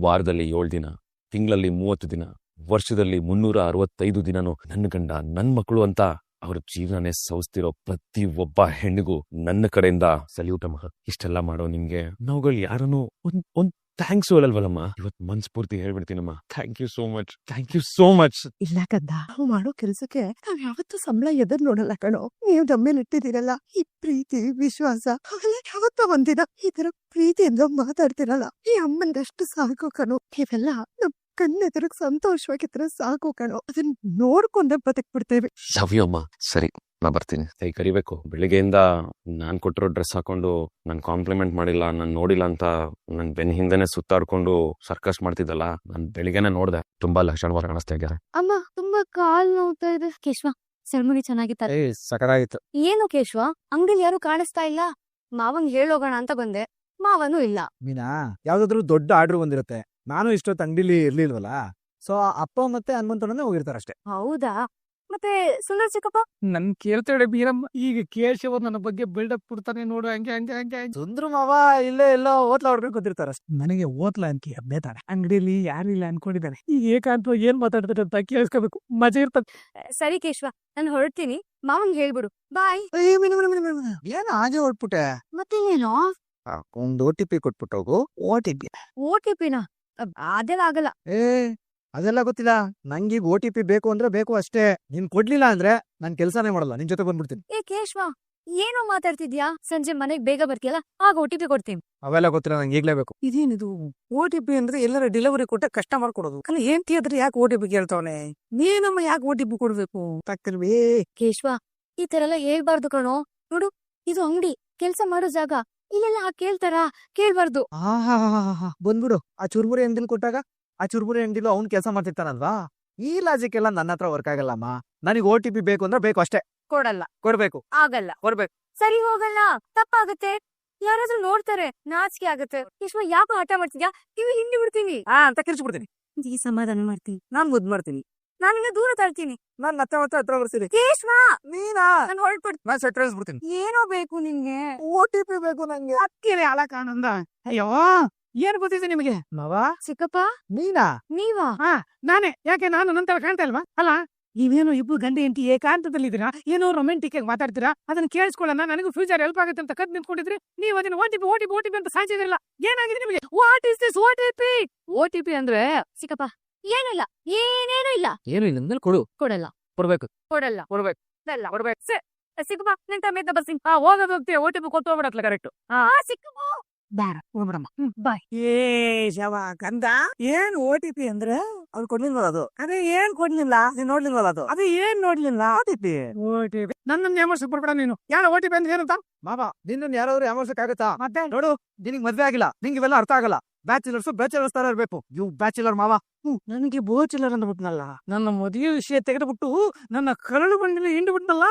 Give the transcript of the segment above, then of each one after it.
ವಾರದಲ್ಲಿ 7 ದಿನ, ತಿಂಗಳಲ್ಲಿ 30 ದಿನ, ವರ್ಷದಲ್ಲಿ 365 ದಿನನೂ ನನ್ನ ಗಂಡ, ನನ್ನ ಮಕ್ಕಳು ಅಂತ ಅವ್ರ ಜೀವನನೇ ಸೌಸ್ತಿರೋ ಪ್ರತಿ ಒಬ್ಬ ಹೆಣ್ಣಿಗೂ ನನ್ನ ಕಡೆಯಿಂದ ಸಲ್ಯೂಟ್ ಅಮ್ಮ. ಇಷ್ಟೆಲ್ಲ ಮಾಡೋ ನಿಮ್ಗೆ ನಾವುಗಳು ಯಾರನ್ನು ಒಂದ್ ಥ್ಯಾಂಕ್ಸ್ ಹೇಳಲ್ವಲ್ಲಮ್ಮ. ಇವತ್ತು ಮನ್ಸ್ಫೂರ್ತಿ ಹೇಳ್ಬಿಡ್ತೀನಮ್ಮ. Thank you so much, thank you so much. ಇಲ್ಲ ಕದ್ದ, ನಾವು ಮಾಡೋ ಕೆಲ್ಸಕ್ಕೆ ನಾವ್ ಯಾವತ್ತೂ ಸಂಬಳ ಎದುರು ನೋಡಲ್ಲ ಕಣೋ. ನೀವು ನಮ್ಮೇಲೆ ಇಟ್ಟಿದ್ದೀರಲ್ಲ ಈ ಪ್ರೀತಿ ವಿಶ್ವಾಸ, ಅವೆಲ್ಲ ಯಾವತ್ತೋ ಒಂದಿನ ಈ ತರ ಪ್ರೀತಿಯಿಂದ ಮಾತಾಡ್ತಿರಲ್ಲ, ಈ ಅಮ್ಮಂದಷ್ಟು ಸಾಕು ಕಣೋ. ಇವೆಲ್ಲ ನಮ್ ಕಣ್ಣೆದುರಿಗೆ ಸಂತೋಷವಾಗಿದ್ರೆ ಸಾಕು ಕಣೋ. ಅದನ್ನ ನೋಡ್ಕೊಂಡೆ ಬದುಕ್ಬಿಡ್ತೇವೆ. ಲವ್ ಯು ಅಮ್ಮ. ಸರಿ, ನಾ ಬರ್ತೀನಿ. ಕೈ ಕರಿಬೇಕು. ಬೆಳಿಗ್ಗೆಯಿಂದ ನಾನ್ ಕೊಟ್ಟಿರೋ ಡ್ರೆಸ್ ಹಾಕೊಂಡು ನನ್ ಕಾಂಪ್ಲಿಮೆಂಟ್ ಮಾಡಿಲ್ಲ, ನಾನ್ ನೋಡಿಲ್ಲ ಅಂತ ನನ್ ಬೆನ್ ಹಿಂದೆನೆ ಸುತ್ತಾಡ್ಕೊಂಡು ಸರ್ಕಸ್ ಮಾಡ್ತಿದ್ದಲ್ಲ, ನಾನ್ ಬೆಳಿಗ್ಗೆನೆ ನೋಡ್ದೆ. ತುಂಬಾ ಲಕ್ಷಣವಾಗಿ ಕಾಣಿಸ್ತಾ ಇದ್ದಾರೆ. ಅಮ್ಮ, ತುಂಬಾ ಕಾಲ್ ನೋವ್ತಾ ಇದೆ. ಕೇಶವ, ಸೆಳ್ಮುರಿ ಚೆನ್ನಾಗಿತ್ತ? ಸಕರಾಗಿತ್ತು. ಏನು ಕೇಶವ, ಅಂಗಡಿಲಿ ಯಾರು ಕಾಣಿಸ್ತಾ ಇಲ್ಲ. ಮಾವಂಗ್ ಹೇಳೋಗೋಣ ಅಂತ ಬಂದೆ, ಮಾವನೂ ಇಲ್ಲ. ಮೀನಾ, ಯಾವ್ದಾದ್ರು ದೊಡ್ಡ ಆರ್ಡರ್ ಬಂದಿರುತ್ತೆ. ನಾನು ಇಷ್ಟೊತ್ತು ಅಂಗಡಿಲಿ ಇರ್ಲಿಲ್ವಲ್ಲ, ಸೊ ಅಪ್ಪ ಮತ್ತೆ ಹನುಮಂತನೇ ಹೋಗಿರ್ತಾರಷ್ಟೇ. ಹೌದಾ? ಮತ್ತೆ ಸುಂದರ್ ಚಿಕ್ಕಪ್ಪ? ನನ್ ಕೇಳ್ತಾಳೆ ಬೀರಮ್ಮ. ಈಗ ಕೇಶವ ನನ್ನ ಬಗ್ಗೆ ಬಿಲ್ಡಪ್ ಕೊಡ್ತಾನೆ ನೋಡು. ಹಂಗೆ ಸುಂದ್ರ ಮಾವ ಇಲ್ಲೇ ಎಲ್ಲೋ ಓತ್ಲಾ ಹೊಡ್ಬೇಕು ಗೊತ್ತಿರ್ತಾರ. ನನಗೆ ಓದ್ಲ ಅನ್ಕಿ ಹಬ್ಬೇತಾಳೆ. ಅಂಗಡಿಲಿ ಯಾರಿಲ್ಲ ಅನ್ಕೊಂಡಿದ್ದಾನೆ. ಈಗ ಏಕಾಂತ ಏನ್ ಮಾತಾಡ್ತಾರೆ ಅಂತ ಕೇಳಿಸ್ಕೋಬೇಕು. ಮಜಾ ಇರ್ತದೆ. ಸರಿ ಕೇಶವ, ನಾನು ಹೊರಡ್ತೀನಿ. ಮಾವಂಗ್ ಹೇಳ್ಬಿಡು. ಬಾಯ್. ಏನ್ ಆಜೆ ಹೊಟ್ಬಿಟ್ಟೆ. ಮತ್ತೇನೇನೋ ಒಂದು OTP ಕೊಟ್ಬಿಟ್ಟೋಗು. OTP ನ ಅದೆಲ್ಲ ಆಗಲ್ಲ. ಅದೆಲ್ಲ ಗೊತ್ತಿಲ್ಲ ನಂಗೀಗ. OTP ಬೇಕು ಅಂದ್ರೆ ಬೇಕು ಅಷ್ಟೇ. ನೀನ್ ಕೊಡ್ಲಿಲ್ಲ ಅಂದ್ರೆ ನಾನ್ ಕೆಲ್ಸಾನೇ ಮಾಡಲ್ಲ, ನಿನ್ ಜೊತೆ ಬಂದ್ಬಿಡ್ತೀನಿ. ಏ ಕೇಶವ, ಏನೋ ಮಾತಾಡ್ತಿದ್ಯಾ? ಸಂಜೆ ಮನೆಗ್ ಬೇಗ ಬರ್ತೀಯಲ್ಲ, ಆಗ OTP ಕೊಡ್ತೀನಿ. ಅವೆಲ್ಲ ಗೊತ್ತಿಲ್ಲ, ನಂಗೆ ಈಗ್ಲೇ ಬೇಕು. ಇದೇನಿದು OTP ಅಂದ್ರೆ ಎಲ್ಲರ ಡೆಲಿವರಿ ಕೊಟ್ಟ ಕಷ್ಟ ಮಾಡ್ಕೊಡೋದು. ಅಲ್ಲ ಏನ್ತಿ ಆದ್ರೆ ಯಾಕೆ OTP ಕೇಳ್ತಾವನೆ? ನೀನಮ್ಮ ಯಾಕೆ OTP ಕೊಡ್ಬೇಕು? ತಕ್ಕಲ್ವೇ ಕೇಶವ, ಈ ತರ ಎಲ್ಲ ಹೇಳ್ಬಾರ್ದು ಕಣೋ. ನೋಡು, ಇದು ಅಂಗಡಿ, ಕೆಲ್ಸ ಮಾಡೋ ಜಾಗ. ಇಲ್ಲೆಲ್ಲ ಕೇಳ್ತಾರಾ? ಕೇಳ್ಬಾರ್ದು. ಬಂದ್ಬಿಡು. ಆ ಚುರ್ಮುರಿ ಅಂಗಡಿಲಿ ಕೊಟ್ಟಾಗ ಆ ಚುರ್ಮುರಿ ಅಂಗಡಿಲು ಅವ್ನ್ ಕೆಲಸ ಮಾಡ್ತಿರ್ತಾನಲ್ವಾ. ಈ ಲಾಜಿಕ್ ಎಲ್ಲ ನನ್ನ ಹತ್ರ ವರ್ಕ್ ಆಗಲ್ಲಮ್ಮ. ನನಗೆ OTP ಬೇಕು ಅಂದ್ರೆ ಬೇಕು ಅಷ್ಟೇ. ಕೊಡಲ್ಲ. ಕೊಡ್ಬೇಕು. ಆಗಲ್ಲ. ಕೊಡ್ಬೇಕು. ಸರಿ, ಹೋಗಲ್ಲ. ತಪ್ಪಾಗತ್ತೆ. ಯಾರಾದ್ರೂ ನೋಡ್ತಾರೆ, ನಾಚಿಕೆ ಆಗತ್ತೆ. ಕೇಶವ, ಯಾಕೆ ಆಟ ಮಾಡ್ತಿದ್ಯಾ? ಕಿವಿ ಹಿಂಡಿ ಬಿಡ್ತೀನಿ ಅಂತ ಕಿರ್ಚ್ಬಿಡ್ತೀನಿ. ಈ ಸಮಾಧಾನ ಮಾಡ್ತೀನಿ. ನಾನ್ ಮುದ್ ಮಾಡ್ತೀನಿ. ನಾನಿನ್ನ ದೂರ ತಳ್ತೀನಿ. ನಾನ್ ಹತ್ರ ಬರ್ತೀನಿ. ಕೇಶವ, ನೀನಾ? ನಾನು ಹೊರಟ್ಬಿಡ್ತೀನಿ. ನಾನ್ ಸೆಟ್ರೈಸ್ ಬಿಡ್ತೀನಿ. ಏನೋ ಬೇಕು ನಿಂಗೆ? OTP ಬೇಕು ನಂಗೆ. ಅಕ್ಕಿರಿ ಆನಂದ. ಅಯ್ಯೋ, ಏನ್ ಗೊತ್ತಿದೆ ನಿಮಗೆ? ಮಾವ, ಚಿಕ್ಕಪ್ಪ, ನೀನಾ? ನೀವಾ? ನಾನೇ. ಯಾಕೆ ನಾನು ನಂತರ ಕಾಣ್ತಾ ಇಲ್ವಾ? ಅಲ್ಲ, ನೀವೇನು ಇಬ್ರು ಗಂಡ ಹೆಂಡತಿ ಏಕಾಂತದಲ್ಲಿ ಇದ್ದೀರಾ, ಏನೋ ರೊಮ್ಯಾಂಟಿಕ್ ಆಗಿ ಮಾತಾಡ್ತೀರಾ. ಅದನ್ನ ಕೇಳಿಸ್ಕೊಳ್ಳೋಣ, ನನಗೂ ಫ್ಯೂಚರ್ ಹೆಲ್ಪ್ ಆಗುತ್ತೆ ಅಂತ ಕದ್ ನಿಂತ್ಕೊಂಡಿದ್ರಿ. ನೀವು ಅದನ್ನ OTP ಅಂತ ಸಾಧ್ಯವಿಲ್ಲ. ಏನಾಗಿದೆ ನಿಮಗೆ? ವಾಟ್ ಇಸ್ ದಿಸ್ OTP ಅಂದ್ರೆ? ಚಿಕ್ಕಪ್ಪ, ಏನಿಲ್ಲ, ಏನೇನು ಇಲ್ಲ. ಏನು ಇಲ್ಲ ಅಂದ್ಮೇಲೆ ಕೊಡು. ಕೊಡಲ್ಲ. ಕೊಡ್ಬೇಕು. ಕೊಡಲ್ಲ. ಕೊಡ್ಬೇಕು. ಕೊಡಲ್ಲ. ಕೊಡ್ಬೇಕು. ಚಿಕ್ಕಪ್ಪ, ನಿನ್ ಟೈಮ್ ಬರ್ತೀನಿ. ಹೋಗೋದು ಹೋಗ್ತೀಯ. OTP ಕೊಟ್ಟು ಹೋಗ್ಬಿಡತ್ಲ ಕರೆಕ್ಟ್. ಚಿಕ್ಕಪ್ಪ, ಬೇಡ, ಹೋಗ್ಬಿಡಮ್ಮ. ಬಾಯ್. ಶವ ಕಂದ, ಏನ್ OTP ಅಂದ್ರೆ? ಅವ್ರು ಕೊಡ್ಲಿಲ್ವಲ್ಲ ಅದು. ಅದೇ ಏನ್ ಕೊಡ್ಲಿಲ್ಲ? ನೀನ್ ನೋಡ್ಲಿಲ್ವಲ್ಲ ಅದು. ಅದೇ ಏನ್ ನೋಡ್ಲಿಲ್ಲ? OTP. ನನ್ನ ಯಾಮರ್ಸಕ್ ಬರ್ಬೇಡ ನೀನು. ಯಾರ OTP ಅಂದ್ರೆ ಏನಂತ? ಮಾವ, ನಿನ್ನ ಯಾರಾದ್ರೂ ಯಾಮರ್ಸಕ್ಕಾಗತ್ತಾ? ಮತ್ತೆ ನೋಡು, ನಿನಗ್ ಮದ್ವೆ ಆಗಿಲ್ಲ, ನಿಂಗೆ ಇವೆಲ್ಲ ಅರ್ಥ ಆಗಲ್ಲ. ಬ್ಯಾಚುಲರ್ಸ್ ತರ ಇರ್ಬೇಕು. ಯು ಬ್ಯಾಚುಲರ್ ಮಾವ. ನನಗೆ ಬೋಚಿಲ್ಲರ್ ಅಂದ್ಬಿಟ್ನಲ್ಲ. ನನ್ನ ಮದುವೆ ವಿಷಯ ತೆಗೆದುಬಿಟ್ಟು ನನ್ನ ಕರಳು ಬಂಡಿಲಿ ಹಿಂಡ್ಬಿಟ್ನಲ್ಲ.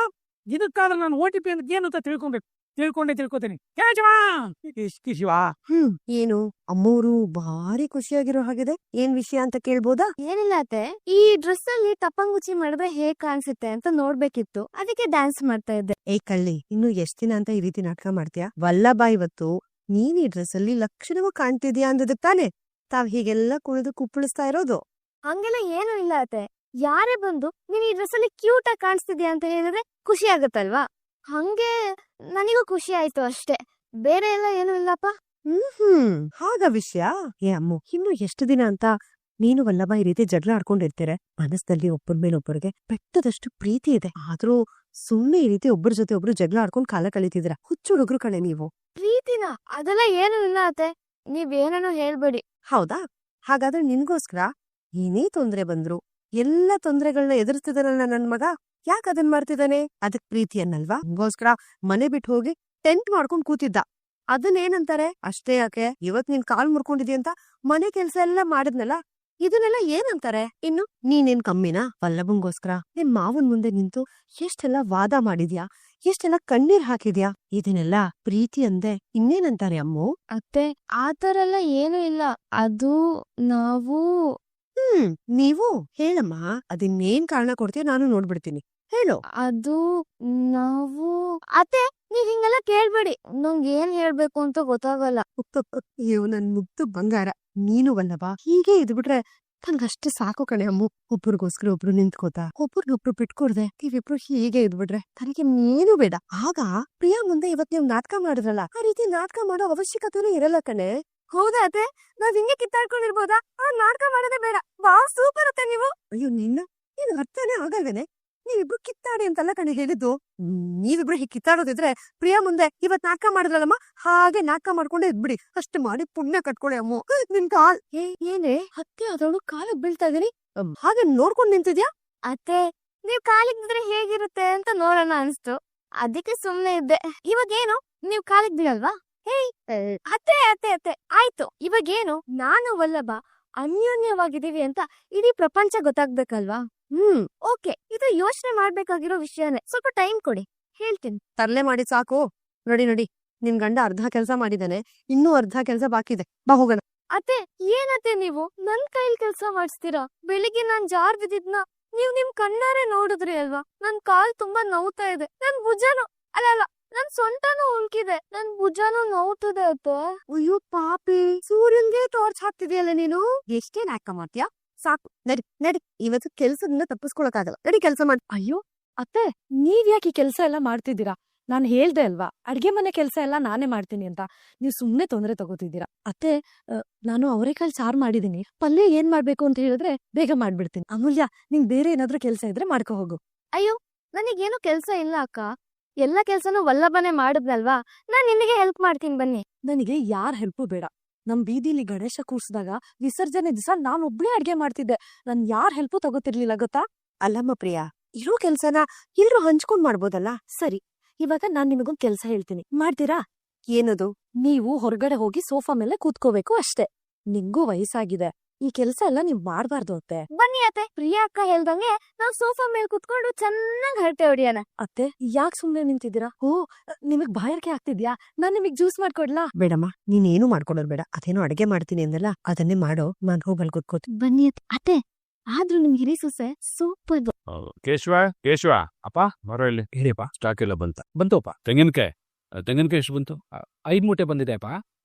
ಇದಕ್ಕಾದ್ರೆ ನಾನು OTP ಅಂತ ಏನು ಅಂತ ತಿಳ್ಕೊತೀನಿ. ಶಿವ, ಏನು ಅಮ್ಮೋರು ಭಾರಿ ಖುಷಿಯಾಗಿರೋ ಹಾಗಿದೆ. ಏನ್ ವಿಷಯ ಅಂತ ಕೇಳ್ಬೋದಾ? ಏನಿಲ್ಲ ಅತ್ತೆ, ಈ ಡ್ರೆಸ್ ಅಲ್ಲಿ ಟಪ್ಪಂಗುಚ್ಚಿ ಮಾಡಿದ್ರೆ ಹೇಗ್ ಕಾಣಿಸುತ್ತೆ ಅಂತ ನೋಡ್ಬೇಕಿತ್ತು. ಅದಕ್ಕೆ ಡ್ಯಾನ್ಸ್ ಮಾಡ್ತಾ ಇದ್ದೆ. ಏ ಕಳ್ಳಿ, ಇನ್ನು ಎಷ್ಟ್ ದಿನ ಅಂತ ಈ ರೀತಿ ನಾಟಕ ಮಾಡ್ತೀಯಾ? ವಲ್ಲಭ ಇವತ್ತು ನೀನ್ ಈ ಡ್ರೆಸ್ ಅಲ್ಲಿ ಲಕ್ಷಣವಾಗಿ ಕಾಣ್ತಿದ್ಯಾ ಅಂದದಕ್ ತಾನೆ ತಾವ್ ಹೀಗೆಲ್ಲ ಕುಣಿದು ಕುಪ್ಪಳಿಸ್ತಾ ಇರೋದು. ಹಂಗೆಲ್ಲ ಏನು ಇಲ್ಲ ಅತ್ತೆ. ಯಾರೇ ಬಂದು ನೀನ್ ಈ ಡ್ರೆಸ್ ಅಲ್ಲಿ ಕ್ಯೂಟ್ ಆಗಿ ಕಾಣಿಸ್ತಿದ್ಯಾ ಅಂತ ಹೇಳಿದ್ರೆ ಖುಷಿ ಆಗತ್ತಲ್ವಾ? ಹಂಗೆ ನನಗೂ ಖುಷಿ ಆಯ್ತು ಅಷ್ಟೇ, ಬೇರೆ ಎಲ್ಲ ಏನು ಇಲ್ಲಪ್ಪ. ಹಾಗ ವಿಷಯ. ಏ ಅಮ್ಮು, ಇನ್ನು ಎಷ್ಟು ದಿನ ಅಂತ ನೀನು ವಲ್ಲಭ ಈ ರೀತಿ ಜಗಳ ಆಡ್ಕೊಂಡಿರ್ತೀರ? ಮನಸ್ಸಲ್ಲಿ ಒಬ್ಬರ ಮೇಲೆ ಒಬ್ಬರಿಗೆ ಬೆಟ್ಟದಷ್ಟು ಪ್ರೀತಿ ಇದೆ. ಆದ್ರೂ ಸುಮ್ನೆ ಈ ರೀತಿ ಒಬ್ಬರ ಜೊತೆ ಒಬ್ರು ಜಗಳ ಆಡ್ಕೊಂಡು ಕಾಲ ಕಳೀತಿದ್ರ. ಹುಚ್ಚುಡುಗ್ರು ಕಣೆ ನೀವು. ಪ್ರೀತಿನ ಅದೆಲ್ಲ ಏನು ಇಲ್ಲ ಅತ್ತೆ, ನೀವೇನೇನೋ ಹೇಳ್ಬೇಡಿ. ಹೌದಾ? ಹಾಗಾದ್ರೆ ನಿನ್ಗೋಸ್ಕರ ಏನೇ ತೊಂದ್ರೆ ಬಂದ್ರು, ಎಲ್ಲ ತೊಂದರೆಗಳನ್ನ ಎದುರಿಸ್ತಿದಾನಲ್ಲ ನನ್ ಮಗ, ಯಾಕೆ ಅದನ್ ಮಾಡ್ತಿದ್ದಾನೆ? ಅದಕ್ ಪ್ರೀತಿ ಅನ್ನಲ್ವಾ? ಹಂಗೋಸ್ಕರ ಮನೆ ಬಿಟ್ಟು ಹೋಗಿ ಟೆಂಟ್ ಮಾಡ್ಕೊಂಡ್ ಕೂತಿದ್ದ. ಅದನ್ನೇನಂತಾರೆ? ಅಷ್ಟೇ ಯಾಕೆ, ಇವತ್ ನೀನ್ ಕಾಲ್ ಮುರ್ಕೊಂಡಿದ್ಯ ಅಂತ ಮನೆ ಕೆಲ್ಸ ಎಲ್ಲ ಮಾಡಿದ್ನಲ್ಲ, ಇದನ್ನೆಲ್ಲ ಏನಂತಾರೆ? ಇನ್ನು ನೀನೇನ್ ಕಮ್ಮಿನಾ? ವಲ್ಲಭಂಗೋಸ್ಕರ ನಿಮ್ ಮಾವನ್ ಮುಂದೆ ನಿಂತು ಎಷ್ಟೆಲ್ಲ ವಾದ ಮಾಡಿದ್ಯಾ, ಎಷ್ಟೆಲ್ಲ ಕಣ್ಣೀರ್ ಹಾಕಿದ್ಯಾ. ಇದನ್ನೆಲ್ಲ ಪ್ರೀತಿ ಅಂದೆ ಇನ್ನೇನಂತಾರೆ ಅಮ್ಮು? ಅತ್ತೆ, ಆತರ ಎಲ್ಲ ಏನು ಇಲ್ಲ. ಅದು ನಾವು ನೀವು ಹೇಳಮ್ಮ. ಅದಿನ್ನೇನ್ ಕಾರಣ ಕೊಡ್ತೀಯ ನಾನು ನೋಡ್ಬಿಡ್ತೀನಿ. ಹೇಳು. ಅದು ನಾವು ಅತ್ತೆ, ನೀವ್ ಹಿಂಗೆಲ್ಲ ಕೇಳ್ಬೇಡಿ. ನಂಗೆ ಏನ್ ಹೇಳ್ಬೇಕು ಅಂತ ಗೊತ್ತಾಗಲ್ಲ. ಇವ್ ನನ್ ಮುಗ್ದು ಬಂಗಾರ. ನೀನು ವಲ್ಲಭ ಹೀಗೆ ಇದ್ಬಿಟ್ರೆ ನನ್ಗಷ್ಟೇ ಸಾಕು ಕಣೆ ಅಮ್ಮು. ಒಬ್ರಿಗೋಸ್ಕರ ಒಬ್ರು ನಿಂತ್ಕೋತಾ ಒಬ್ರಿಗೊಬ್ರು ಬಿಟ್ಕೊಡ್ದೆ ನೀವಿಬ್ರು ಹೀಗೆ ಇದ್ಬಿಟ್ರೆ ನನಗೆ ಏನು ಬೇಡ. ಆಗ ಪ್ರಿಯಾ ಮುಂದೆ ಇವತ್ ನೀವು ನಾಟಕ ಮಾಡಿದ್ರಲ್ಲ, ಆ ರೀತಿ ನಾಟಕ ಮಾಡೋ ಅವಶ್ಯಕತೆನೂ ಇರಲ್ಲ ಕಣೆ. ಹೌದಾ ಅತ್ತೆ? ನಾವ್ ಹಿಂಗೆ ಕಿತ್ತಾಡ್ಕೊಂಡಿರ್ಬೋದಾ? ಆ ನಾಟಕ ಮಾಡೋದೇ ಬೇಡ. ಬಾ ಸೂಪರ್ ಅತ್ತೆ ನೀವು. ಅಯ್ಯೋ ನಿನ್ನ ನೀನು ಅರ್ಥನೇ ಆಗಲ್ವೇನೆ. ನೀವಿಬ್ರು ಕಿತ್ತಾಡಿ ಅಂತಲ್ಲ ಕಣೆ ಹೇಳಿದ್ದು. ನೀವಿಬ್ರು ಹೀಗೆ ಕಿತ್ತಾಡೋದಿದ್ರೆ ಪ್ರಿಯಾ ಮುಂದೆ ಇವತ್ ನಾಟಕ ಮಾಡಿದ್ರಲ್ಲಮ್ಮ, ಹಾಗೆ ನಾಟಕ ಮಾಡ್ಕೊಂಡೇ ಇದ್ಬಿಡಿ. ಅಷ್ಟು ಮಾಡಿ ಪುಣ್ಯ ಕಟ್ಕೊಳ್ಳಿ ಅಮ್ಮು. ನಿನ್ ಕಾಲ್ ಏನೇ ಹತ್ತೆ ಅದವಳು ಕಾಲಕ್ ಬೀಳ್ತಾ ಇದೀನಿ, ಹಾಗೆ ನೋಡ್ಕೊಂಡ್ ನಿಂತಿದ್ಯಾ? ಅತ್ತೆ ನೀವ್ ಕಾಲಿಗೆ ಬಿದ್ರೆ ಹೇಗಿರುತ್ತೆ ಅಂತ ನೋಡೋಣ ಅನ್ಸ್ತು, ಅದಕ್ಕೆ ಸುಮ್ನೆ ಇದ್ದೆ. ಇವಾಗೇನು ನೀವ್ ಕಾಲಿಗೆ ಬೀಳಲ್ವಾ? ಹೇಯ್ ಅತ್ತೆ ಅತ್ತೆ ಅತ್ತೆ ಆಯ್ತು. ಇವಾಗೇನು ನಾನು ವಲ್ಲಭ ಅನ್ಯೋನ್ಯವಾಗಿದ್ದೀವಿ ಅಂತ ಇಡೀ ಪ್ರಪಂಚ ಗೊತ್ತಾಗ್ಬೇಕಲ್ವಾ? ಓಕೆ, ಇದು ಯೋಚನೆ ಮಾಡ್ಬೇಕಾಗಿರೋ ವಿಷಯನೇ. ಸ್ವಲ್ಪ ಟೈಮ್ ಕೊಡಿ, ಹೇಳ್ತೀನಿ. ತರ್ಲೆ ಮಾಡಿ ಸಾಕು. ನೋಡಿ ನೋಡಿ, ನಿನ್ ಗಂಡ ಅರ್ಧ ಕೆಲಸ ಮಾಡಿದಾನೆ, ಇನ್ನೂ ಅರ್ಧ ಕೆಲಸ ಬಾಕಿ ಇದೆ. ಬಾ ಹೋಗೋಣ. ಅತ್ತೆ ಏನತ್ತೆ ನೀವು ನನ್ ಕೈಲಿ ಕೆಲ್ಸ ಮಾಡಿಸ್ತೀರಾ? ಬೆಳಿಗ್ಗೆ ನಾನ್ ಜಾರ್ ಬಿದ್ದಿದ್ನ ನೀವ್ ನಿಮ್ ಕಣ್ಣಾರೆ ನೋಡಿದ್ರಿ ಅಲ್ವಾ? ನನ್ ಕಾಲ್ ತುಂಬಾ ನೋವ್ತಾ ಇದೆ. ನನ್ ಭುಜಾನು ಅಲ್ಲ ನನ್ ಸೊಂಟನೂ ಉಳ್ಕಿದೆ. ನನ್ ಭುಜಾನು ನೋವ್ತದೆ ಅತ್ತೆ. ಅಯ್ಯೋ ಪಾಪಿ, ಸೂರ್ಯನ್ಗೆ ಟಾರ್ಚ್ ಹಾಕ್ತಿದ್ಯಲ್ಲ ನೀನು. ಎಷ್ಟೇ ನಾಟಕ ಮಾಡ್ತೀಯಾ? ಸಾಕು, ನಡಿ ನಡಿ. ಇವತ್ತು ಕೆಲ್ಸದಿಂದ ತಪ್ಪಿಸ್ಕೊಳಕ್ಕಾಗಲ್ಲ. ನಡಿ ಕೆಲ್ಸ ಮಾಡಿ. ಅಯ್ಯೋ ಅತ್ತೆ, ನೀವ್ ಯಾಕೆ ಈ ಕೆಲ್ಸ ಎಲ್ಲ ಮಾಡ್ತಿದ್ದೀರಾ? ನಾನ್ ಹೇಳ್ದೆ ಅಲ್ವಾ ಅಡ್ಗೆ ಮನೆ ಕೆಲ್ಸ ಎಲ್ಲ ನಾನೇ ಮಾಡ್ತೀನಿ ಅಂತ. ನೀವ್ ಸುಮ್ನೆ ತೊಂದ್ರೆ ತಗೋತಿದ್ದೀರಾ. ಅತ್ತೆ, ನಾನು ಅವರೆಕಾಳು ಸಾರು ಮಾಡಿದೀನಿ. ಪಲ್ಯ ಏನ್ ಮಾಡ್ಬೇಕು ಅಂತ ಹೇಳಿದ್ರೆ ಬೇಗ ಮಾಡ್ಬಿಡ್ತೀನಿ. ಅಮೂಲ್ಯ, ನಿಂಗ್ ಬೇರೆ ಏನಾದ್ರೂ ಕೆಲ್ಸ ಇದ್ರೆ ಮಾಡ್ಕೊ ಹೋಗು. ಅಯ್ಯೋ ನನಗೇನು ಕೆಲ್ಸ ಇಲ್ಲ ಅಕ್ಕ, ಎಲ್ಲ ಕೆಲ್ಸನೂ ವಲ್ಲಭನೇ ಮಾಡಿದ್ನಲ್ವಾ? ನಾನ್ ನಿಮಗೆ ಹೆಲ್ಪ್ ಮಾಡ್ತೀನಿ ಬನ್ನಿ. ನನಗೆ ಯಾರ್ ಹೆಲ್ಪು ಬೇಡ. ನಮ್ ಬೀದಿಲಿ ಗಣೇಶ ಕೂರ್ಸಿದಾಗ ವಿಸರ್ಜನೆ ದಿವಸ ನಾನ್ ಒಬ್ಳೇ ಅಡ್ಗೆ ಮಾಡ್ತಿದ್ದೆ. ನಾನ್ ಯಾರ್ ಹೆಲ್ಪು ತಗೋತಿರ್ಲಿಲ್ಲ ಗೊತ್ತಾ? ಅಲ್ಲಮ್ಮ ಪ್ರಿಯಾ, ಇರೋ ಕೆಲ್ಸನ ಎಲ್ರು ಹಂಚ್ಕೊಂಡ್ ಮಾಡ್ಬೋದಲ್ಲ. ಸರಿ, ಇವಾಗ ನಾನ್ ನಿಮಗೊಂದ್ ಕೆಲ್ಸ ಹೇಳ್ತೀನಿ, ಮಾಡ್ತೀರಾ? ಏನದು? ನೀವು ಹೊರಗಡೆ ಹೋಗಿ ಸೋಫಾ ಮೇಲೆ ಕೂತ್ಕೋಬೇಕು ಅಷ್ಟೇ. ನಿಂಗೂ ವಯಸ್ಸಾಗಿದೆ, ಈ ಕೆಲ್ಸ ಎಲ್ಲ ನೀವ್ ಮಾಡ್ಬಾರ್ದು ಅತ್ತೆ. ಬನ್ನಿ ಅತ್ತೆ, ಪ್ರಿಯಾ ಅಕ್ಕ ಹೇಳ್ದಂಗೆ ನಾವ್ ಸೋಫಾ ಮೇಲೆ ಕುತ್ಕೊಂಡು ಚೆನ್ನಾಗ್ ಹರಟೆ ಹೊಡಿಯೋಣ. ಅತ್ತೆ, ಯಾಕ್ ಸುಮ್ನೆ ನಿಂತಿದ್ದೀರಾ? ಓ, ನಿಮಗ್ ಬಾಯಾರಿಕೆ ಆಗ್ತಿದ್ಯಾ? ನಾನ್ ನಿಮಗ್ ಜ್ಯೂಸ್ ಮಾಡ್ಕೊಡ್ಲಾ? ಬೇಡಮ್ಮ, ನೀನೇನು ಮಾಡ್ಕೊಡೋದ್ ಬೇಡ. ಅದೇನೋ ಅಡ್ಗೆ ಮಾಡ್ತೀನಿ ಅಂದಲ್ಲ, ಅದನ್ನೇ ಮಾಡೋ. ನಾನ್ ಹೋಗಲ್ ಕೂತ್ಕೋತೀನಿ. ಬನ್ನಿ ಅತ್ತೆ. ಆದ್ರೂ ನಿಮ್ ಹಿರಿ ಸೊಸೆ ಸೂಪರ್. ಕೇಶವ ಅಪ್ಪ ಬರೋ ಇಲ್ಲಿ. ಹೇಳಿಯಪ್ಪ. ಸ್ಟಾಕ್ ಎಲ್ಲ ಬಂತಪ್ಪ. ತೆಂಗಿನಕಾಯಿ ಎಷ್ಟು ಬಂತು? 5 ಮೂಟೆ ಬಂದಿದೆ ಅಪ್ಪ.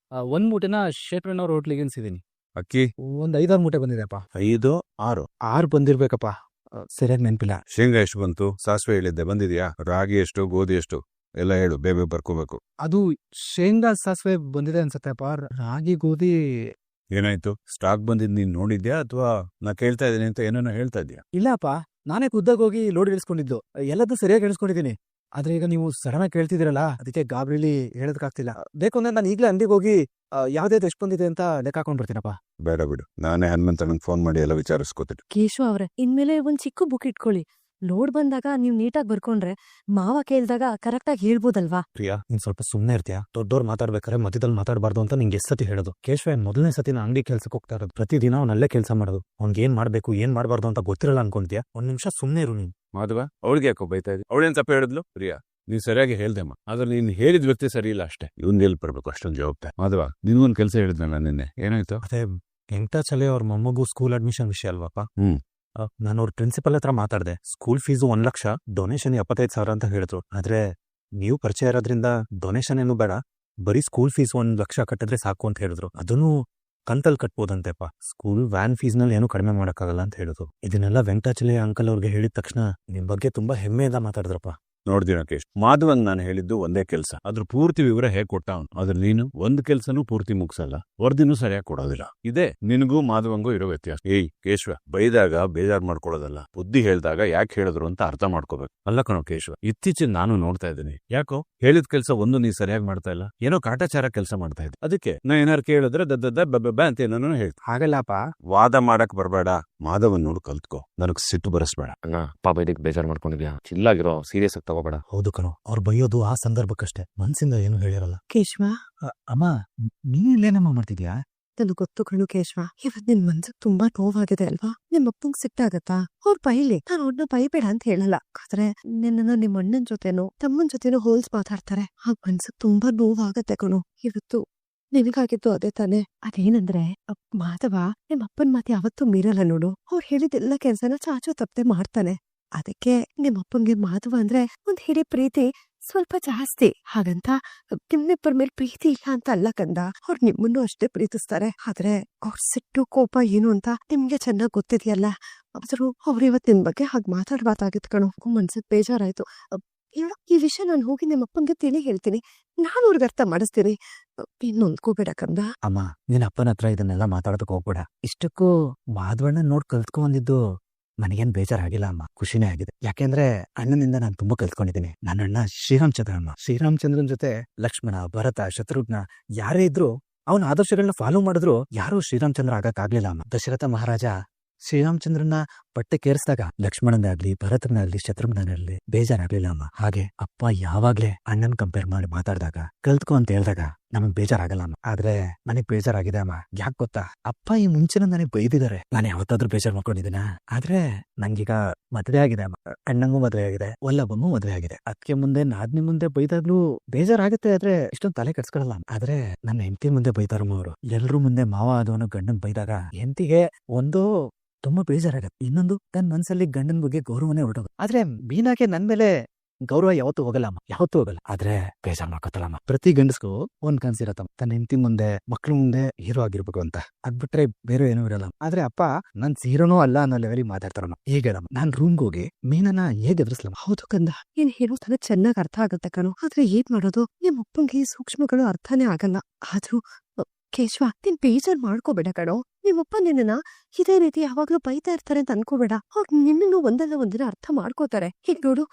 1 ಮೂಟೆನ ಶೇಟ್ರಣ್ಣವ್ರ ಹೋಟ್ಲಿಗೆ ಅನ್ಸಿದೀನಿ. ಅಕ್ಕಿ ಒಂದ್ 5-6 ಮೂಟೆ ಬಂದಿದೆ ಅಪ್ಪ. 5, 6. 6 ಬಂದಿರ್ಬೇಕಪ್ಪ, ಸರಿಯಾಗಿ ನೆನ್ಪಿಲ್ಲ. ಶೇಂಗಾ ಎಷ್ಟು ಬಂತು? ಸಾಸಿವೆ ಹೇಳಿದ್ದೆ, ಬಂದಿದ್ಯಾ? ರಾಗಿ ಎಷ್ಟು, ಗೋಧಿ ಎಷ್ಟು ಎಲ್ಲ ಹೇಳು, ಬೇಗ ಬರ್ಕೋಬೇಕು. ಅದು ಶೇಂಗಾ ಸಾಸಿವೆ ಬಂದಿದೆ ಅನ್ಸತ್ತೆ ಅಪ್ಪ. ರಾಗಿ ಗೋಧಿ ಏನಾಯ್ತು? ಸ್ಟಾಕ್ ಬಂದಿದ್ ನೀನ್ ನೋಡಿದ್ಯಾ ಅಥವಾ ನಾ ಕೇಳ್ತಾ ಇದೀನಿ ಅಂತ ಏನೋ ಹೇಳ್ತಾ ಇದ್ಯಾ? ಇಲ್ಲಪ್ಪ, ನಾನೇ ಖುದ್ದಾಗಿ ಹೋಗಿ ಲೋಡ್ ಇಳಿಸ್ಕೊಂಡಿದ್ದು. ಎಲ್ಲದೂ ಸರಿಯಾಗಿ ಇಳಿಸ್ಕೊಂಡಿದ್ದೀನಿ. ಆದ್ರೆ ಈಗ ನೀವು ಸಡನ್ ಆಗಿ ಕೇಳ್ತಿದ್ದೀರಲ್ಲ, ಅದಕ್ಕೆ ಗಾಬರಿಲಿ ಹೇಳೋದಕ್ಕಾಗ್ತಿಲ್ಲ. ಬೇಕು ಅಂದ್ರೆ ನಾನು ಈಗಲೇ ಅಂಗಡಿಗೆ ಹೋಗಿ ಯಾವ್ದಾವ್ದು ಎಷ್ಟು ಬಂದಿದೆ ಅಂತ ಲೆಕ್ಕ ಹಾಕೊಂಡ್ ಬರ್ತೀನಪ್ಪ. ಬೇಡ ಬಿಡು, ನಾನೇ ಹನುಮಂತನಿಗೆ ಫೋನ್ ಮಾಡಿ ಎಲ್ಲ ವಿಚಾರಿಸ್ಕೋತೀನಿ. ಕೇಶವ ಅವ್ರೆ, ಇನ್ಮೇಲೆ ಒಂದ್ ಚಿಕ್ಕ ಬುಕ್ ಇಟ್ಕೊಳ್ಳಿ. ಲೋಡ್ ಬಂದಾಗ ನೀವ್ ನೀಟಾಗಿ ಬರ್ಕೊಂಡ್ರೆ ಮಾವ ಕೇಳ್ದಾಗ ಕರೆಕ್ಟಾಗಿ ಹೇಳ್ಬೋದಲ್ವಾ? ಪ್ರಿಯಾ, ನೀನ್ ಸ್ವಲ್ಪ ಸುಮ್ಮನೆ ಇರ್ತೀಯಾ? ದೊಡ್ಡವ್ರು ಮಾತಾಡ್ಬೇಕಾದ್ರೆ ಮಧ್ಯದಲ್ಲಿ ಮಾತಾಡಬಾರ್ದು ಅಂತ ನಿಂಗೆ ಎಷ್ಟು ಸತಿ ಹೇಳೋದು? ಕೇಶವ ಮೊದಲನೇ ಸತಿ ನಾನು ಅಂಗಡಿ ಕೆಲ್ಸಕ್ಕೆ ಹೋಗ್ತಾ ಇರೋದು. ಪ್ರತಿದಿನ ಅವ್ನಲ್ಲೇ ಕೆಲಸ ಮಾಡೋದು. ಅವ್ನಿಗೆ ಏನ್ ಮಾಡ್ಬೇಕು ಏನ್ ಮಾಡಬಾರ್ದು ಅಂತ ಗೊತ್ತಿರಲ್ಲ ಅನ್ಕೊಂತೀಯಾ? 1 ನಿಮಿಷ ಸುಮ್ಮನೆ ಇರು ನೀನು. ಮಾಧವ, ಅವಳಿಗೆ ಯಾಕೋ ಬೈತಾ ಇದ್ದಿ? ಅವಳೇನ್ ತಪ್ಪ ಹೇಳಿದ್ಲು? ಪ್ರಿಯಾ, ನೀನ್ ಸರಿಯಾಗಿ ಹೇಳ್ದೆಮ್ಮ, ಆದ್ರೆ ನೀನ್ ಹೇಳಿದ ವ್ಯಕ್ತಿ ಸರಿ ಇಲ್ಲ ಅಷ್ಟೇ. ಇವನ್ ಎಲ್ಲಿ ಬರ್ಬೇಕು ಅಷ್ಟೊಂದು ಜವಾಬ್ದಾರಿ? ಮಾಧವ, ನಿನ್ಗೊಂದ್ ಕೆಲಸ ಹೇಳಿದ್ನಲ್ಲ ನಿನ್ನೆ, ಏನಾಯ್ತು? ಅದೇ ವೆಂಕಟಾಚಲೇ ಅವ್ರ ಮೊಮ್ಮಗು ಸ್ಕೂಲ್ ಅಡ್ಮಿಷನ್ ವಿಷಯ ಅಲ್ವಾಪ? ನಾನು ಅವ್ರ ಪ್ರಿನ್ಸಿಪಲ್ ಹತ್ರ ಮಾತಾಡ್ದೆ. ಸ್ಕೂಲ್ ಫೀಸು 1 ಲಕ್ಷ, ಡೊನೇಷನ್ 75,000 ಅಂತ ಹೇಳಿದ್ರು. ಆದ್ರೆ ನೀವು ಪರಿಚಯ ಇರೋದ್ರಿಂದ ಡೊನೇಷನ್ ಏನು ಬೇಡ, ಬರೀ ಸ್ಕೂಲ್ ಫೀಸ್ 1 ಲಕ್ಷ ಕಟ್ಟಿದ್ರೆ ಸಾಕು ಅಂತ ಹೇಳಿದ್ರು. ಅದನ್ನು ಕಂತಲ್ ಕಟ್ಬೋದಂತೆಪ್ಪ. ಸ್ಕೂಲ್ ವ್ಯಾನ್ ಫೀಸ್ ನಲ್ಲಿ ಏನು ಕಡಿಮೆ ಮಾಡಕ್ಕಾಗಲ್ಲ ಅಂತ ಹೇಳಿದ್ರು. ಇದನ್ನೆಲ್ಲ ವೆಂಕಟಾಚಲೇ ಅಂಕಲ್ ಅವ್ರಿಗೆ ಹೇಳಿದ ತಕ್ಷಣ ನಿಮ್ ಬಗ್ಗೆ ತುಂಬಾ ಹೆಮ್ಮೆಯಿಂದ ಮಾತಾಡಿದ್ರಪ್ಪ. ನೋಡ್ದಿನ ಕೇಶ್, ಮಾಧವಂಗ್ ನಾನು ಹೇಳಿದ್ದು ಒಂದೇ ಕೆಲಸ, ಅದ್ರ ಪೂರ್ತಿ ವಿವರ ಹೇಗ್ ಕೊಟ್ಟ ಅವ್ನು. ಆದ್ರೆ ನೀನು ಒಂದ್ ಕೆಲ್ಸನೂ ಪೂರ್ತಿ ಮುಗ್ಸಲ್ಲ, ವರದಿನೂ ಸರಿಯಾಗಿ ಕೊಡೋದಿಲ್ಲ. ಇದೇ ನಿನಗೂ ಮಾಧವಂಗೂ ಇರೋ ವ್ಯತ್ಯಾಸ. ಏಯ್ ಕೇಶವ, ಬೈದಾಗ ಬೇಜಾರ್ ಮಾಡ್ಕೊಳ್ಳೋದಲ್ಲ, ಬುದ್ಧಿ ಹೇಳ್ದಾಗ ಯಾಕೆ ಹೇಳಿದ್ರು ಅಂತ ಅರ್ಥ ಮಾಡ್ಕೋಬೇಕು. ಅಲ್ಲ ಕಣೋ ಕೇಶವ, ಇತ್ತೀಚೆಗೆ ನಾನು ನೋಡ್ತಾ ಇದ್ದೀನಿ, ಯಾಕೋ ಹೇಳಿದ ಕೆಲಸ ಒಂದು ನೀ ಸರಿಯಾಗಿ ಮಾಡ್ತಾ ಇಲ್ಲ, ಏನೋ ಕಾಟಾಚಾರ ಕೆಲಸ ಮಾಡ್ತಾ ಇದ್ದೆ. ಅದಕ್ಕೆ ನಾ ಏನಾರು ಕೇಳಿದ್ರೆ ದದ್ದ ಅಂತ ಏನೋ ಹೇಳ್ತಾ. ಹಾಗಲ್ಲಪ್ಪ, ವಾದ ಮಾಡಕ್ ಬರ್ಬೇಡ, ಮಾಧವನ್ ನೋಡು ಕಲ್ತ್ಕೋ, ನನಗ್ ಸಿಟ್ಟು ಬರಸ್ಬೇಡ. ಅಣ್ಣ ಪಾಪ ಇದಕ್ಕೆ ಬೇಜಾರ್ ಮಾಡ್ಕೊಂಡಿದ್ಯಾ? ಚಿಲ್ಲಾಗಿರೋ, ಸೀರಿಯಸ್ ಆಗಿ ತಗೋಬೇಡ. ಹೌದು ಕಣೋ, ಅವ್ರು ಬೈಯೋದು ಆ ಸಂದರ್ಭಕ್ಕಷ್ಟೇ, ಮನ್ಸಿಂದ ಏನು ಹೇಳಿರಲ್ಲ. ಕೇಶವ, ಅಮ್ಮ ನೀನೇನಮ್ಮ ಮಾಡ್ತಿದ್ಯಾ? ನನಗೆ ಗೊತ್ತು ಕಣು ಕೇಶವ, ಇವತ್ ನಿನ್ ಮನ್ಸಿಗೆ ತುಂಬಾ ನೋವಾಗಿದೆ ಅಲ್ವಾ? ನಿಮ್ಮಪ್ಪಂಗ್ ಸಿಟ್ಟಾಗತ್ತಾ? ಅವ್ರ ಬೈಲಿ, ನಾನು ಅವ್ರನ್ನ ಬೈಬೇಡ ಅಂತ ಹೇಳಲ್ಲ. ಆದ್ರೆ ನಿನ್ನನ್ನು ನಿಮ್ಮ ಅಣ್ಣನ ಜೊತೆನೋ ತಮ್ಮನ ಜೊತೆನೋ ಹೋಲ್ಸ್ ಮಾತಾಡ್ತಾರೆ. ಆ ಮನ್ಸಿಗೆ ತುಂಬಾ ನೋವಾಗತ್ತೆ ಕಣು. ಇವತ್ತು ನಿನಗಾಗಿತ್ತು ಅದೇ ತಾನೆ. ಅದೇನಂದ್ರೆ ಮಾಧವ ನಿಮ್ಮಪ್ಪನ ಮಾತು ಯಾವತ್ತೂ ಮೀರಲ್ಲ ನೋಡು. ಅವ್ರು ಹೇಳಿದೆಲ್ಲ ಕೆಲ್ಸನ ಚಾಚು ತಪ್ಪದೆ ಮಾಡ್ತಾನೆ. ಅದಕ್ಕೆ ನಿಮ್ಮಪ್ಪಂಗೆ ಮಾಧವ ಅಂದ್ರೆ ಒಂದ್ ಹಿಡಿ ಪ್ರೀತಿ ಸ್ವಲ್ಪ ಜಾಸ್ತಿ. ಹಾಗಂತ ನಿಮ್ಮಿಬ್ಬರ ಮೇಲೆ ಪ್ರೀತಿ ಇಲ್ಲ ಅಂತ ಅಲ್ಲ ಕಂದ. ಅವ್ರು ನಿಮ್ಮನ್ನು ಅಷ್ಟೇ ಪ್ರೀತಿಸ್ತಾರೆ. ಆದ್ರೆ ಅವ್ರ ಸಿಟ್ಟು ಕೋಪ ಏನು ಅಂತ ನಿಮ್ಗೆ ಚೆನ್ನಾಗ್ ಗೊತ್ತಿದೆಯಲ್ಲ. ಆದ್ರೂ ಅವ್ರು ಇವತ್ತು ನಿನ್ ಬಗ್ಗೆ ಹಾಗೆ ಮಾತಾಡ್ಬಾರ್ದಾಗಿತ್ತು ಕಣೋ. ಮನ್ಸಿಗೆ ಬೇಜಾರಾಯ್ತು. ಈ ವಿಷಯ ನಾನು ಹೋಗಿ ನಿಮ್ಮಪ್ಪಂಗೆ ತಿಳಿ ಹೇಳ್ತೀನಿ. ನಾನು ಅವ್ರಿಗೆ ಅರ್ಥ ಮಾಡಿಸ್ತೀನಿ. ಇನ್ನು ಅಂದ್ಕೋಬೇಡ ಕಂದ. ಅಮ್ಮ, ನಿನ್ ಅಪ್ಪನ ಹತ್ರ ಇದನ್ನೆಲ್ಲ ಮಾತಾಡೋದಕ್ಕೆ ಹೋಗ್ಬೇಡ. ಇಷ್ಟಕ್ಕೂ ಮಾಧವಣ್ಣ ನೋಡ್ ಕಲ್ತ್ಕೊಂಡ್ಬಂದಿದ್ದು ನನಗೇನ್ ಬೇಜಾರಾಗಿಲ್ಲ ಅಮ್ಮ, ಖುಷಿನೇ ಆಗಿದೆ. ಯಾಕೆಂದ್ರೆ ಅಣ್ಣನಿಂದ ನಾನು ತುಂಬಾ ಕಲ್ತ್ಕೊಂಡಿದ್ದೀನಿ. ನನ್ನ ಅಣ್ಣ ಶ್ರೀರಾಮಚಂದ್ರನ್ ಜೊತೆ ಲಕ್ಷ್ಮಣ, ಭರತ, ಶತ್ರುಘ್ನ ಯಾರೇ ಇದ್ರು ಅವನ ಆದರ್ಶಗಳನ್ನ ಫಾಲೋ ಮಾಡಿದ್ರು ಯಾರು ಶ್ರೀರಾಮಚಂದ್ರ ಆಗಕ್ಕಾಗ್ಲಿಲ್ಲ ಅಮ್ಮ. ದಶರಥ ಮಹಾರಾಜ ಶ್ರೀರಾಮಚಂದ್ರನ ಬಟ್ಟೆ ಕೇರಿಸಿದಾಗ ಲಕ್ಷ್ಮಣನಾಗ್ಲಿ, ಭರತನಾಗ್ಲಿ, ಶತ್ರುಘ್ನಾಗ್ಲಿ ಬೇಜಾರಾಗ್ಲಿಲ್ಲ ಅಮ್ಮ. ಹಾಗೆ ಅಪ್ಪ ಯಾವಾಗ್ಲೇ ಅಣ್ಣನ್ ಕಂಪೇರ್ ಮಾಡಿ ಮಾತಾಡಿದಾಗ ಕಲ್ತ್ಕೊ ಅಂತ ಹೇಳ್ದಾಗ ನಮಗ್ ಬೇಜಾರಾಗಲ್ಲ ಅಮ್ಮ. ಆದ್ರೆ ನನಗ್ ಬೇಜಾರಾಗಿದೆ ಅಮ್ಮ. ಯಾಕೆ ಗೊತ್ತಾ, ಅಪ್ಪ ಈ ಮುಂಚೆನ ನನಗ್ ಬೈದಿದ್ದಾರೆ. ನಾನು ಯಾವತ್ತಾದ್ರೂ ಬೇಜಾರ್ ಮಾಡ್ಕೊಂಡಿದ್ದೀನ? ಆದ್ರೆ ನಂಗೀಗ ಮದ್ವೆ ಆಗಿದೆ ಅಮ್ಮ. ಅಣ್ಣಂಗೂ ಮದ್ವೆ ಆಗಿದೆ, ವಲ್ಲಭಂಗೂ ಮದ್ವೆ ಆಗಿದೆ. ಅದಕ್ಕೆ ಮುಂದೆ ನಾದ್ನಿ ಮುಂದೆ ಬೈದಾಗ್ಲೂ ಬೇಜಾರಾಗುತ್ತೆ. ಆದ್ರೆ ಇಷ್ಟೊಂದು ತಲೆ ಕೆಡ್ಸ್ಕೊಳಲ್ಲ. ಆದ್ರೆ ನನ್ನ ಹೆಂಡತಿ ಮುಂದೆ ಬೈತಾರಮ್ಮ ಅವರು. ಎಲ್ರೂ ಮುಂದೆ ಮಾವ ಆದವನು ಗಂಡನ್ ಬೈದಾಗ ಹೆಂಡತಿಗೆ ಒಂದು ತುಂಬಾ ಬೇಜಾರಾಗತ್ತೆ. ಇನ್ನೊಂದು ತನ್ನ ಮನ್ಸಲ್ಲಿ ಗಂಡನ ಬಗ್ಗೆ ಗೌರವನೇ ಹೊರಟೋಗುತ್ತೆ. ಆದ್ರೆ ಮೀನಾಗೆ ನನ್ ಮೇಲೆ ಗೌರವ ಯಾವತ್ತೂ ಹೋಗಲ್ಲ ಅಮ್ಮ, ಯಾವತ್ತೂ ಹೋಗಲ್ಲ. ಆದ್ರೆ ಬೇಜಾರ್ ಮಾಡ್ಕೊತಾಳಮ್ಮ. ಪ್ರತಿ ಗಂಡಸ್ಗೂ ಒಂದ್ ಕನ್ಸಿರತ್ತಮ್ಮ, ತನ್ನ ಹೆಂಡತಿ ಮುಂದೆ, ಮಕ್ಳ ಮುಂದೆ ಹೀರೋ ಆಗಿರ್ಬೇಕು ಅಂತ. ಅದ್ಬಿಟ್ರೆ ಬೇರೆ ಏನೂ ಇರಲ್ಲ. ಆದ್ರೆ ಅಪ್ಪ ನನ್ ಹೀರೋನೂ ಅಲ್ಲ ಅನ್ನೋ ಲೆವೆಲಿಗೆ ಮಾತಾಡ್ತಾರಮ್ಮ. ಹೇಗಮ್ಮ, ನಾನ್ ರೂಮ್ಗೆ ಹೋಗಿ ಮೀನನ್ನ ಹೇಗೆ ಎದುರಿಸ್ಲಮ್ಮ? ಹೌದು ಕಂದ, ಏನ್ ಹೇಳೋ ತನಕ ಚೆನ್ನಾಗ್ ಅರ್ಥ ಆಗತ್ತೆ ಕಣೋ. ಆದ್ರೆ ಏನ್ ಮಾಡೋದು, ನಿಮ್ ಅಪ್ಪಂಗೆ ಈ ಸೂಕ್ಷ್ಮಗಳು ಅರ್ಥನೇ ಆಗಲ್ಲ. ಆದ್ರೂ ಕೇಶವ, ನೀನ್ ಬೇಜಾರ್ ಮಾಡ್ಕೋಬೇಡ ಕಣೋ. ನಿಮ್ಮಪ್ಪ ನಿನ್ನ ಇದೇ ರೀತಿ ಯಾವಾಗ್ಲೂ ಬೈತಾ ಇರ್ತಾರೆ ಅಂತ ಅನ್ಕೋಬೇಡ. ಅವ್ರು ನಿನ್ನನ್ನು ಒಂದಲ್ಲ ಒಂದಿನ ಅರ್ಥ ಮಾಡ್ಕೋತಾರೆ. ಈಗ ನೋಡು,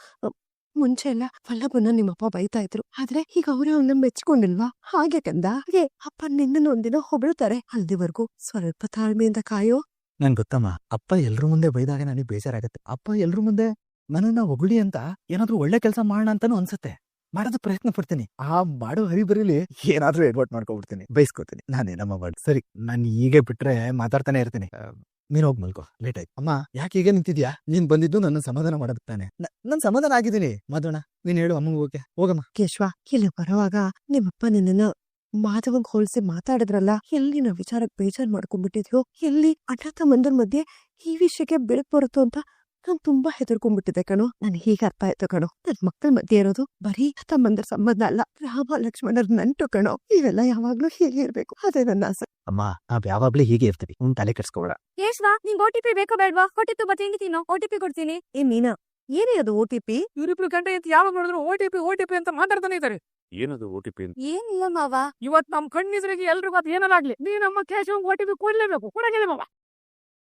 ಮುಂಚೆ ಎಲ್ಲ ವಲ್ಲಭನ್ನ ನಿಮ್ಮಪ್ಪ ಬೈತಾ ಇದ್ರು. ಆದ್ರೆ ಈಗ ಅವ್ರೇ ಅವನ್ನ ಮೆಚ್ಕೊಂಡಿಲ್ವಾ? ಹಾಗೆ ಕಂದ, ಹಾಗೆ ಅಪ್ಪ ನಿನ್ನನ್ನು ಒಂದಿನ ಹೊಗಳ್ತಾರೆ. ಅಲ್ದಿವರೆಗೂ ಸ್ವಲ್ಪ ತಾಳ್ಮೆಯಿಂದ ಕಾಯೋ. ನನ್ ಗೊತ್ತಮ್ಮ, ಅಪ್ಪ ಎಲ್ರ ಮುಂದೆ ಬೈದಾಗ ನನಗೆ ಬೇಜಾರಾಗತ್ತೆ. ಅಪ್ಪ ಎಲ್ರ ಮುಂದೆ ನನ್ನನ್ನ ಹೊಗಳಿ ಅಂತ ಏನಾದ್ರೂ ಒಳ್ಳೆ ಕೆಲಸ ಮಾಡೋಣ ಅಂತಾನು ಅನ್ಸುತ್ತೆ. ಮಾಡೋದು ಪ್ರಯತ್ನ ಪಡ್ತೀನಿ. ಆ ಮಾಡೋ ಹರಿಬರಿಲಿ ಏನಾದ್ರೂ ಎಡ್ವರ್ಟ್ ಮಾಡ್ಕೊಬಿಡ್ತೀನಿ, ಬೈಸ್ಕೊತೀನಿ. ನಾನೇನಮ್ಮ ಮಾಡಿ. ಸರಿ, ನಾನು ಹೀಗೆ ಬಿಟ್ರೆ ಮಾತಾಡ್ತಾನೆ ಇರ್ತೀನಿ. ನೀನ್ ಹೋಗ್ ಮಲ್ಕೋ, ಲೇಟ್ ಆಯ್ತು. ಅಮ್ಮ, ಯಾಕೆ ಹೀಗೆ ನಿಂತಿದ್ಯಾ? ನೀನ್ ಬಂದಿದ್ದು ನನ್ನ ಸಮಾಧಾನ ಮಾಡೋದಕ್ತಾನೆ. ನನ್ ಸಮಾಧಾನ ಆಗಿದ್ದೀನಿ. ಮಾಧವಣ್ಣ, ನೀನ್ ಹೇಳು ಅಮ್ಮಂಗ್ ಹೋಗಕ್ಕೆ. ಹೋಗಮ್ಮ. ಕೇಶವ, ಇಲ್ಲಿ ಬರುವಾಗ ನಿಮ್ಮಪ್ಪ ನಿನ್ನ ಮಾಧವಂಗ್ ಹೋಲಿಸಿ ಮಾತಾಡಿದ್ರಲ್ಲ, ಎಲ್ಲಿ ನಾವು ವಿಚಾರಕ್ಕೆ ಬೇಜಾರ್ ಮಾಡ್ಕೊಂಡ್ಬಿಟ್ಟಿದ್ಯೋ, ಎಲ್ಲಿ ಅಣ್ಣ ತಮ್ಮಂದ್ರ ಮಧ್ಯೆ ಈ ವಿಷಯಕ್ಕೆ ಬೆಳಕ್ ಬರುತ್ತೋ ಅಂತ ನಾನ್ ತುಂಬಾ ಹೆದರ್ಕೊಂಡ್ಬಿಟ್ಟಿದ್ದೆ ಕಣೋ. ನನ್ ಹೀಗೆ ಅರ್ಥ ಆಯ್ತು ಕಣೋ. ನನ್ ಮಕ್ಕಳ ಮಧ್ಯೆ ಇರೋದು ಬರೀ ತಮ್ಮಂದ್ರ ಸಂಬಂಧ ಅಲ್ಲ, ರಾಮ ಲಕ್ಷ್ಮಣರ ನಂಟು ಕಣೋ. ಇವೆಲ್ಲ ಯಾವಾಗ್ಲೂ ಹೀಗೆ ಇರ್ಬೇಕು, ಅದೇ ನನ್ನ ಆಸೆ. ಅಮ್ಮ, ನಾವ್ ಯಾವಾಗ್ಲೂ ಹೀಗೆ ಇರ್ತೀವಿ. ತಲೆ ಕೆಡ್ಸ್ಕೊಬೇಡ. ಕೇಶವ, ನಿಂಗ್ OTP ಬೇಕೋ ಬೇಡ್ವಾ? ಹೊಟ್ಟೆ ತುಂಬಾ ತಿಂಡಿ ತಿನ್ನೋ, OTP ಕೊಡ್ತೀನಿ. ಏ ಮೀನಾ, ಏನೇ ಅದು OTP? ಇವ್ರಿಬ್ರು ಗಂಡ ಅಂತ ಯಾವಾಗ ನೋಡಿದ್ರು OTP ಅಂತ ಮಾತಾಡ್ತಾನೆ ಇದ್ದಾರೆ. ಏನದು OTP? ಏನಿಲ್ಲ ಮಾವ. ಇವತ್ ನಮ್ ಕಣ್ಣಿದ್ರಿಗೆ ಎಲ್ರಿಗೂ ಅದ್ ಏನಾಗ್ಲಿ, ನೀ ನಮ್ಮ ಕೇಶವ್ OTP ಕೊಡ್ಲೇಬೇಕು. ಕೊಡಗಿಲ್ಲ ಮಾವ.